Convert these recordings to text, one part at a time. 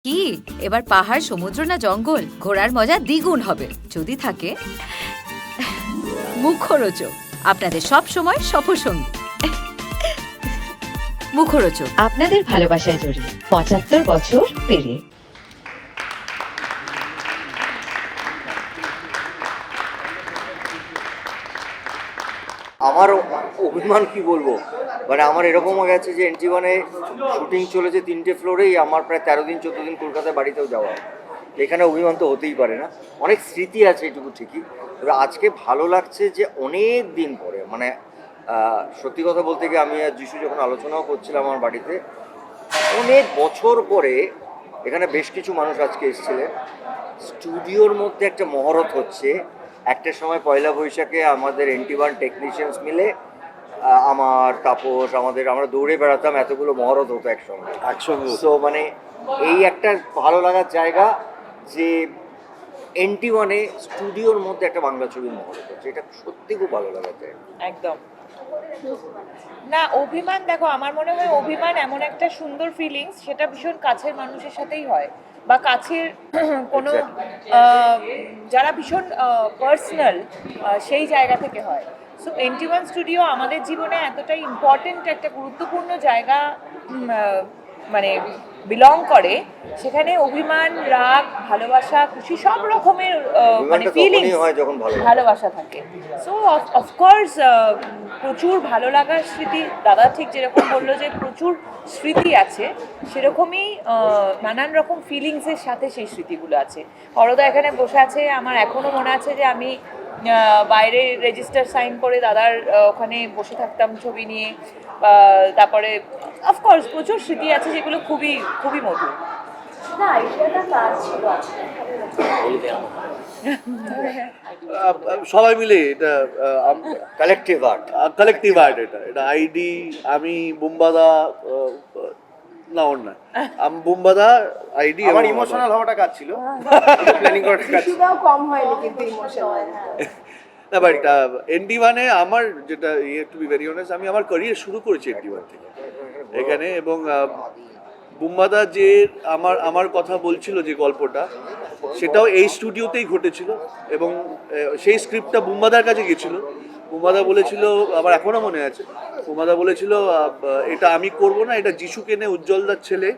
কি এবার পাহাড়, সমুদ্র না জঙ্গল, ঘোরার মজা দ্বিগুণ হবে যদি থাকে মুখরোচক, আপনাদের সব সময় সফরসঙ্গী। মুখরোচক আপনাদের ভালোবাসায় জড়িয়ে ৭৫ বছর পেরিয়ে। আমার অভিমান কি বলবো, মানে আমার এরকমও গেছে যে এনটি1-এ শুটিং চলেছে 3টে ফ্লোরেই, আমার প্রায় 13-14 দিন কলকাতায় বাড়িতেও যাওয়া হয়। এখানে অভিমান তো হতেই পারে না, অনেক স্মৃতি আছে এটুকু ঠিকই। তবে আজকে ভালো লাগছে যে অনেক দিন পরে, মানে সত্যি কথা বলতে গিয়ে আমি আর যিশু যখন আলোচনাও করছিলাম আমার বাড়িতে, অনেক বছর পরে এখানে বেশ কিছু মানুষ আজকে এসেছিলেন। স্টুডিওর মধ্যে একটা মহরত হচ্ছে। একটা সময় পয়লা বৈশাখে আমাদের এনটি1 টেকনিশিয়ানস মিলে আমার তাপস আমরা দৌড়ে বেড়াতাম, এতগুলো মহরত হতো একসঙ্গে। সো মানে এই একটা ভালো লাগার জায়গা যে এনটি1-এ স্টুডিওর মধ্যে একটা বাংলা ছবির মহরত হচ্ছে, এটা সত্যি খুব ভালো লাগার জায়গা। একদম না, অভিমান দেখো, আমার মনে হয় অভিমান এমন একটা সুন্দর ফিলিংস, সেটা ভীষণ কাছের মানুষের সাথেই হয়, বা কাছের কোনো যারা ভীষণ পার্সোনাল সেই জায়গা থেকে হয়। সো এনটি1 স্টুডিও আমাদের জীবনে এতটাই ইম্পর্টেন্ট একটা গুরুত্বপূর্ণ জায়গা মানে বিলং করে, সেখানে অভিমান, রাগ, ভালোবাসা, খুশি সব রকমের মানে ফিলিংস ভালোবাসা থাকে। সো অফকোর্স প্রচুর ভালো লাগার স্মৃতি, দাদা ঠিক যেরকম বললো যে প্রচুর স্মৃতি আছে, সেরকমই নানান রকম ফিলিংসের সাথে সেই স্মৃতিগুলো আছে। হরদা এখানে বসে আছে, আমার এখনও মনে আছে যে আমি বাইরে রেজিস্টার সাইন করে দাদার ওখানে বসে থাকতাম ছবি নিয়ে। তারপরে অফকোর্স প্রচুর স্মৃতি আছে যেগুলো খুবই খুবই মধুর। সবাই মিলে এটা কালেকটিভ আর্ট। এটা আইডি, আমি, বুম্বাদা, না ওর না, বুম্বাদা, আইডি। আমার ইমোশনাল হওয়াটা কাজ ছিল, প্ল্যানিং করাটা কাজ ছিল। কম হয়নি কিন্তু ইমোশনাল না, বাট এনটি1-এ আমার যেটা টু বি ভেরি অনেস্ট, আমি আমার ক্যারিয়ার শুরু করেছি এনটি1 থেকে এখানে। এবং বুম্বাদা যে আমার কথা বলছিল যে গল্পটা, সেটাও এই স্টুডিওতেই ঘটেছিল। এবং সেই স্ক্রিপ্টটা বুম্বাদার কাছে গেছিল। বুম্বাদা বলেছিল, আমার এখনও মনে আছে, বুম্বাদা বলেছিল এটা আমি করব না, এটা যিশুকে নে, উজ্জ্বলদার ছেলে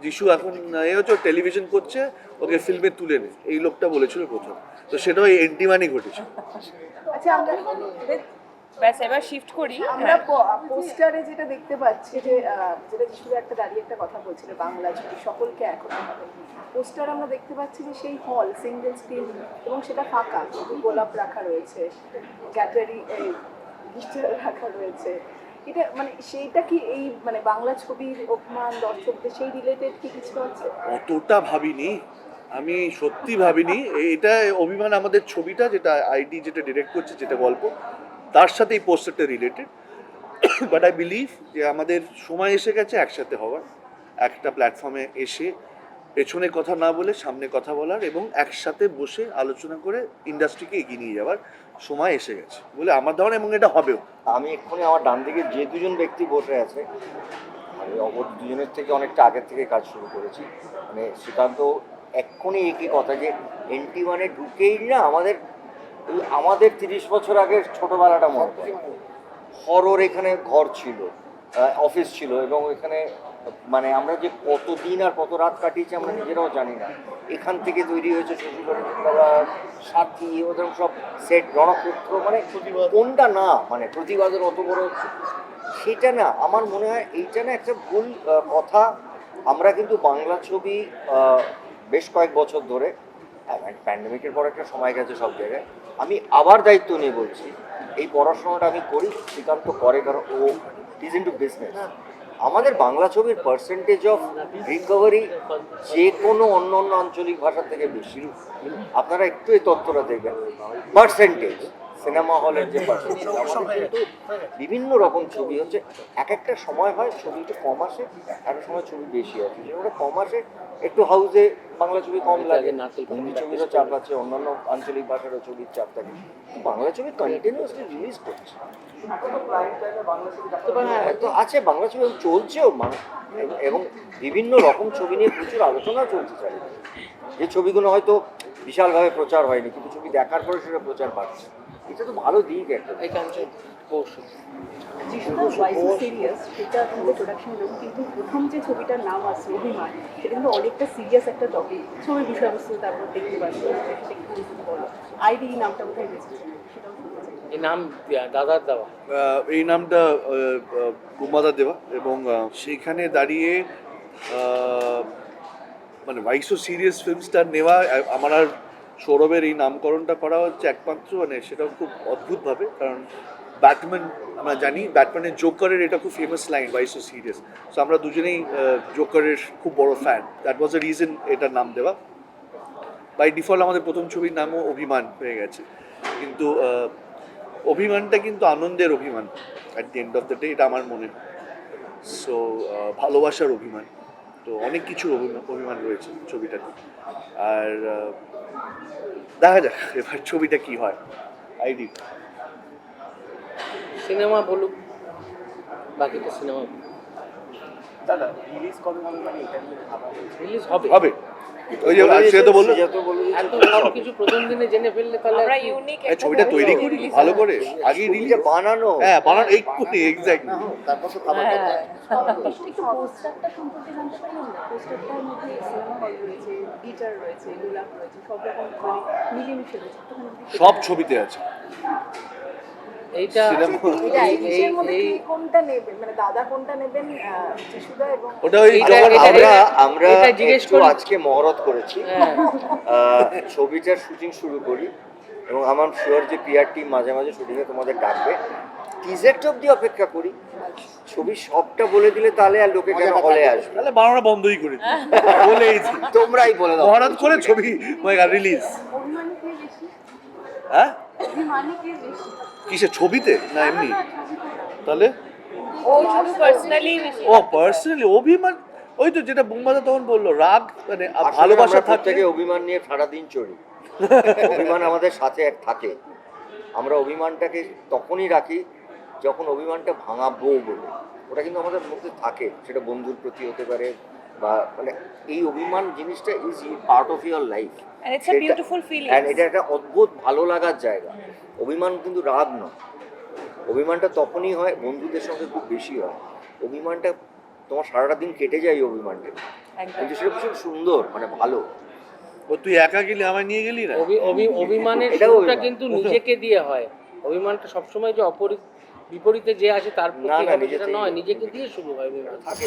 যিশু এখন হচ্ছে টেলিভিশন করছে, ওকে ফিল্মে তুলে নে, এই লোকটা বলেছিল প্রথম। তো সেটাও এই এনটি1-ই ঘটেছিল। আচ্ছা, আমরা ব্যাস এবার শিফট করি। আমরা পোস্টারে যেটা দেখতে পাচ্ছি যে যেটা যিশুর একটা দাঁড়িয়ে একটা কথা বলছিল, বাংলা ছবি সকলকে একতা হবে। পোস্টার আমরা দেখতে পাচ্ছি যে সেই হল সিঙ্গেল স্ক্রিন, এবং সেটা ফাঁকা, গোলাপ রাখা রয়েছে, গ্যালারি রাখা রয়েছে। এটা মানে সেইটা কি এই মানে বাংলা ছবির অভিমান দর্শকদের সেই রিলেটেড কি কিছু আছে? অতটা ভাবিনি, আমি সত্যি ভাবিনি। এটা অভিমান আমাদের ছবিটা, যেটা আইডি যেটা ডিরেক্ট করছে, যেটা গল্প, তার সাথে এই পোস্টারটা রিলেটেড। বাট আই বিলিভ যে আমাদের সময় এসে গেছে একসাথে হওয়ার, একটা প্ল্যাটফর্মে এসে পেছনে কথা না বলে সামনে কথা বলার, এবং একসাথে বসে আলোচনা করে ইন্ডাস্ট্রিকে এগিয়ে নিয়ে যাওয়ার সময় এসে গেছে বলে আমার ধারণা, এবং এটা হবেও। আমি এক্ষুনি আমার ডান দিকে যে দুজন ব্যক্তি বসে আছে, আমি অপর দুজনের থেকে অনেকটা আগের থেকে কাজ শুরু করেছি। মানে শ্রীকান্ত এক্ষুনি একই কথা, যে এনটি1-এ ঢুকেই না আমাদের 30 বছর আগের ছোটোবেলাটা মনে পড়ে। হরর এখানে ঘর ছিল, অফিস ছিল, এবং এখানে আমরা যে কত দিন আর কত রাত কাটিয়েছি আমরা নিজেরাও জানি না। এখান থেকে তৈরি হয়েছে শ্বশুরবাড়ি, সাথী, ওদের সব সেট, রণক্ষেত্র, কোনটা না, প্রতিবাদের অত বড় সেটা না। আমার মনে হয় এইটা না একটা ভুল কথা। আমরা কিন্তু বাংলা ছবি বেশ কয়েক বছর ধরে, প্যান্ডেমিকের পর একটা সময় গেছে সব জায়গায়, আমি আবার দায়িত্ব নিয়ে বলছি, এই পড়াশোনাটা আমি করি, শ্রীকান্ত করে, কারণ ও ইজ ইনটু বিজনেস। আমাদের বাংলা ছবির পার্সেন্টেজ অফ রিকভারি যে কোনো অন্য আঞ্চলিক ভাষার থেকে বেশি। আপনারা একটু এই তথ্যটা দেখবেন, পার্সেন্টেজ সিনেমা হলের যে পার্সেন্টেজ আমাদের কিন্তু বিভিন্ন রকম ছবি হচ্ছে, এক একটা সময় হয় ছবি একটু কম আসে, একটা সময় ছবি বেশি আসে, যেগুলো কম আসে একটু হাউসে বাংলা ছবি কম লাগে, হিন্দি ছবিরও চাপ আছে, অন্যান্য আঞ্চলিক ভাষারও ছবির চাপ থাকে, বাংলা ছবি কন্টিনিউয়াসলি রিলিজ করছে। তো আছে বাংলা ছবি চলছেও এবং বিভিন্ন রকম ছবি নিয়ে প্রচুর আলোচনা চলছে চারিদিকে, যে ছবিগুলো হয়তো বিশালভাবে প্রচার হয়নি কিন্তু ছবি দেখার পরে সেটা প্রচার পাচ্ছে, এটা তো ভালো দিক একটা। যিশুদার ওয়াইস সিরিয়াস সেটা কিন্তু প্রোডাকশন লোক, কিন্তু প্রথম যে ছবিটার নাম আছে অভিমান, সেটা কিন্তু অনেকটা সিরিয়াস একটা টপিক, ছবির বিষয়বস্তু তারপর দেখতে পাচ্ছি, সেটা একটু যদি বলো। আইডি নামটা কোথায় গেছে সেটাও শুনতে চাই। এই নাম দাদার দেওয়া। এই নামটা বুম্বাদা দেওয়া, এবং সেইখানে দাঁড়িয়ে মানে ওয়াইসো সিরিয়াস ফিল্মসটা নেওয়া, আমার আর সৌরভের এই নামকরণটা করা হচ্ছে একমাত্র মানে সেটাও খুব অদ্ভুতভাবে, কারণ ব্যাটম্যান আমরা জানি, ব্যাটম্যানের জোকারের এটা খুব ফেমাস লাইন ওয়াইসো সিরিয়াস, সো আমরা দুজনেই জোকারের খুব বড় fan, that was the reason এটার নাম দেওয়া। বাই ডিফল্ট আমাদের প্রথম ছবির নামও অভিমান হয়ে গেছে, কিন্তু অভিমানটা কিন্তু আনন্দের অভিমান at the end of the day, এটা আমার মনে হয়। সো ভালোবাসার অভিমান, তো অনেক কিছুর অভিমান রয়েছে ছবিটাতে। আর দেখা যাক এবার ছবিটা কি হয়। আইডি সিনেমা বলুক, বাকিটা সিনেমা দাদা রিলিজ কবে হবে মানে এটা নিয়ে ভাবা হয়েছে? রিলিজ হবে। হবে, ওই যে সে তো বললো এত সব কিছু প্রথম দিনে জেনে ফেললে তাহলে আমরা ইউনিক ছবিটা তৈরি করি ভালো করে, আগে রিলিজ বানানো, হ্যাঁ বানানো এইটুকুনি এক্স্যাক্টলি। তারপর তো খাবার কথা। একটু পোস্টারটা সম্পর্কে জানতে পারলাম না, পোস্টারটার মধ্যে সিনেমা হল রয়েছে, গিটার রয়েছে, গোলাপ রয়েছে, সব রকম মানে মিলেমিশে রয়েছে, একটুখানি যদি সব ছবিতে আছে এইটা সিনেমা। এটা এই মধ্যে কে কোনটা নেবেন, মানে দাদা কোনটা নেবেন, যিশুদা এবং ওটা ওই এটা- যখন এটা- আমরা আমরা এটা জিজ্ঞেস একটু করি। আজকে মহরত করেছি, হ্যাঁ, ছবিটার শুটিং শুরু করি এবং আমার শিওর যে পিআর টিম মাঝে মাঝে শুটিংয়ে তোমাদের ডাকবে, টিজারটা অব্দি অপেক্ষা করি, ছবি সবটা বলে দিলে তাহলে আর লোকে কেন হলে আসবে, তাহলে বানানোটা বন্ধই করেছি বলেইছি, তোমরাই বলে দাও। হঠাৎ করে ছবি রিলিজ। অভিমানী কে বেশি, হ্যাঁ অভিমানী কে বেশি? কিসে ছবিতে না এমনি? তাহলে ও শুধু পার্সোনালি ও পার্সোনালি অভিমান, ওই তো যেটা বুম্বাদা তখন বললো, রাগ মানে আসলে ভালোবাসা আমরা থাকে। প্রত্যেকে অভিমান নিয়ে সারাদিন চলি, অভিমান আমাদের সাথে এক থাকে, আমরা অভিমানটাকে তখনই রাখি যখন অভিমানটা ভাঙাবো বলে, ওটা কিন্তু আমাদের মধ্যে থাকে, সেটা বন্ধুর প্রতি হতে পারে বা মানে এই অভিমান জিনিসটা is part of your life, and it's a beautiful feeling. And এটা একটা অদ্ভুত ভালো লাগার জায়গা। অভিমান কিন্তু রাগ নয়, অভিমানটা তখনই হয় বন্ধুদের সঙ্গে খুব বেশি হয়, অভিমানটা তোমার সারাটা দিন কেটে যায় এই অভিমানটা, একদম। কিন্তু সেটা ভীষণ সুন্দর মানে ভালো। ও তুই একা গেলি আমায় নিয়ে গেলি না? অভিমানের এটাও শুরুটা অভিমান। কিন্তু নিজেকে দিয়ে হয়। অভিমানটা সবসময় যে বিপরীতে যে আসে তার না, প্রতি না, হবে নিজে সেটা থেকেই। নয়, নিজেকে দিয়ে শুরু হয় অভিমান। থাকে